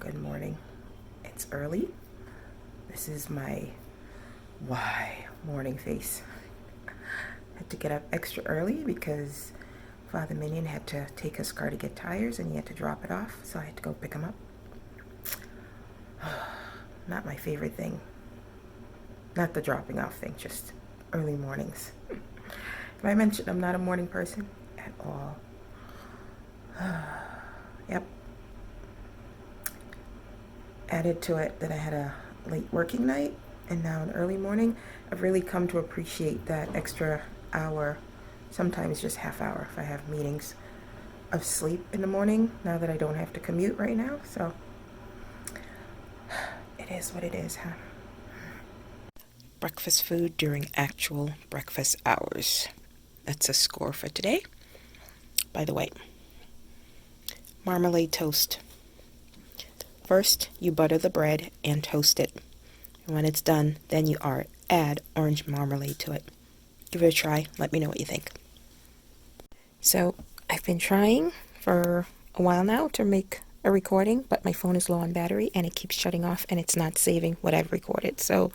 Good morning. It's early. This is my why morning face. I had to get up extra early because Father Minion had to take his car to get tires and he had to drop it off, so I had to go pick him up. Not my favorite thing. Not the dropping off thing, just early mornings. Have I mentioned I'm not a morning person at all? Yep. Added to it that I had a late working night and now an early morning. I've really come to appreciate that extra hour, sometimes just half hour if I have meetings, of sleep in the morning now that I don't have to commute right now. So it is what it is, huh? Breakfast food during actual breakfast hours. That's a score for today. By the way, marmalade toast. First, you butter the bread and toast it. And when it's done, then you add orange marmalade to it. Give it a try. Let me know what you think. So, I've been trying for a while now to make a recording, but my phone is low on battery and it keeps shutting off and it's not saving what I've recorded. So,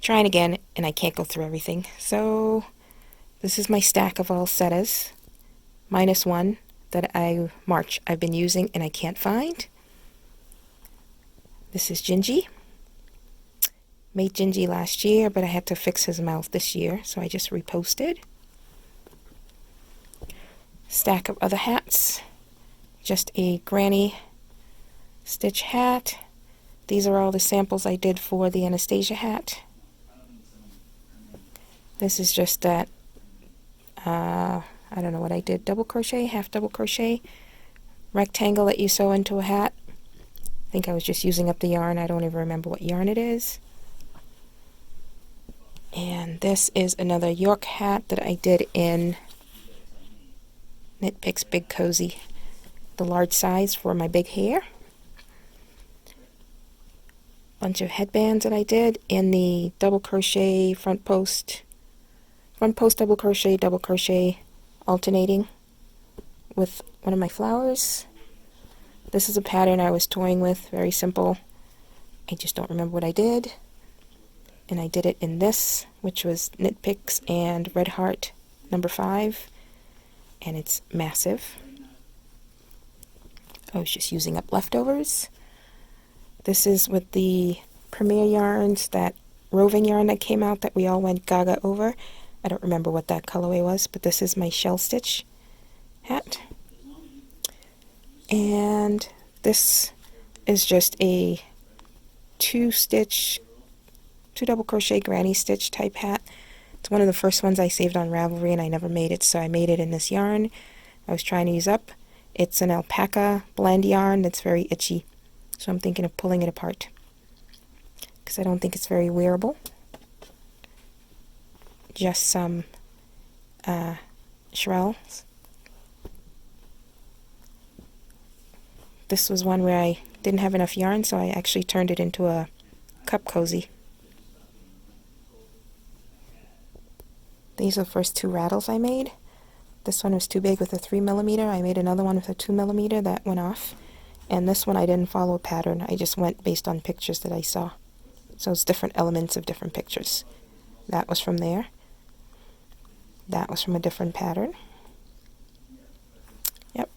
trying again, and I can't go through everything. So, this is my stack of all setas, minus one that I've been using and I can't find. This is Gingy. Made Gingy last year, but I had to fix his mouth this year, so I just reposted. Stack of other hats. Just a granny stitch hat. These are all the samples I did for the Anastasia hat. This is just that, I don't know what I did, double crochet, half double crochet, rectangle that you sew into a hat. I think I was just using up the yarn. I don't even remember what yarn it is. And this is another York hat that I did in Knit Picks Big Cozy, the large size for my big hair. Bunch of headbands that I did in the double crochet, front post double crochet, alternating with one of my flowers. This is a pattern I was toying with, very simple. I just don't remember what I did. And I did it in this, which was Knit Picks and Red Heart number 5. And it's massive. I was just using up leftovers. This is with the Premier Yarns, that roving yarn that came out that we all went gaga over. I don't remember what that colorway was, but this is my shell stitch hat. And this is just a two double crochet granny stitch type hat. It's one of the first ones I saved on Ravelry and I never made it, so I made it in this yarn I was trying to use up. It's an alpaca blend yarn that's very itchy, so I'm thinking of pulling it apart because I don't think it's very wearable. Just some shrells. This was one where I didn't have enough yarn, so I actually turned it into a cup cozy. These are the first two rattles I made. This one was too big with a 3mm. I made another one with a 2mm that went off. And this one I didn't follow a pattern. I just went based on pictures that I saw. So it's different elements of different pictures. That was from there. That was from a different pattern. Yep.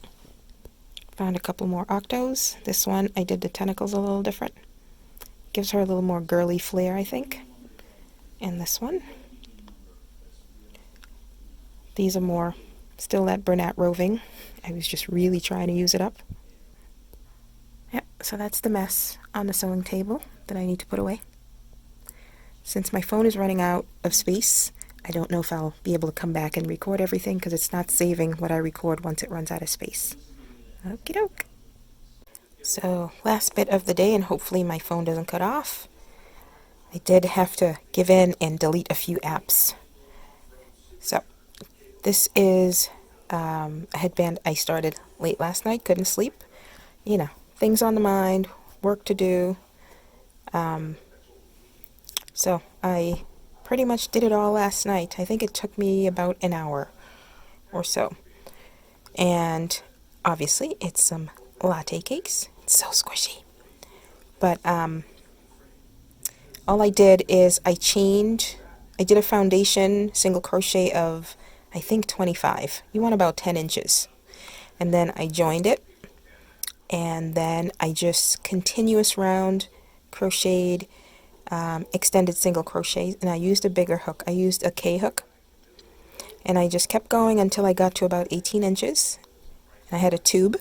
Found a couple more octos. This one I did the tentacles a little different. Gives her a little more girly flair, I think. And this one. These are more still that Bernat roving. I was just really trying to use it up. Yep, so that's the mess on the sewing table that I need to put away. Since my phone is running out of space, I don't know if I'll be able to come back and record everything because it's not saving what I record once it runs out of space. Okie doke. So, last bit of the day, and hopefully my phone doesn't cut off. I did have to give in and delete a few apps. So, this is a headband I started late last night, couldn't sleep. You know, things on the mind, work to do. So, I pretty much did it all last night. I think it took me about an hour or so. And obviously, it's some latte cakes. It's so squishy. But all I did is I did a foundation single crochet of, I think, 25. You want about 10 inches. And then I joined it, and then I just continuous round crocheted, extended single crochets, and I used a bigger hook. I used a K hook, and I just kept going until I got to about 18 inches. And I had a tube,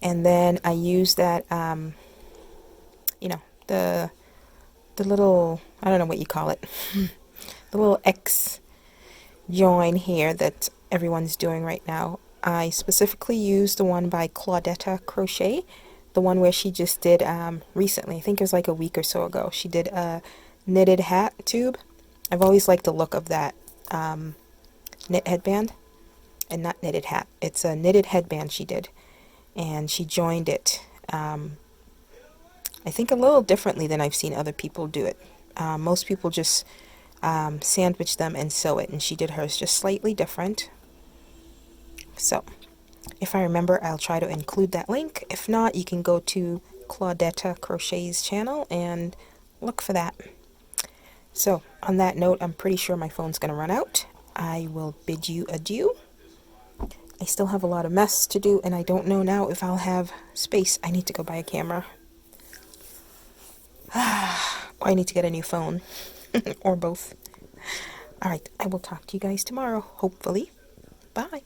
and then I used that, you know, the little, I don't know what you call it, the little X join here that everyone's doing right now. I specifically used the one by Claudetta Crochet, the one where she just did recently. I think it was like a week or so ago. She did a knitted hat tube. I've always liked the look of that knit headband, and not knitted hat. It's a knitted headband she did, and she joined it. I think a little differently than I've seen other people do it. Most people just sandwich them and sew it, and she did hers just slightly different. So if I remember, I'll try to include that link. If not, you can go to Claudetta Crochet's channel and look for that. So on that note, I'm pretty sure my phone's going to run out. I will bid you adieu. I still have a lot of mess to do, and I don't know now if I'll have space. I need to go buy a camera. Or I need to get a new phone. Or both. Alright, I will talk to you guys tomorrow, hopefully. Bye.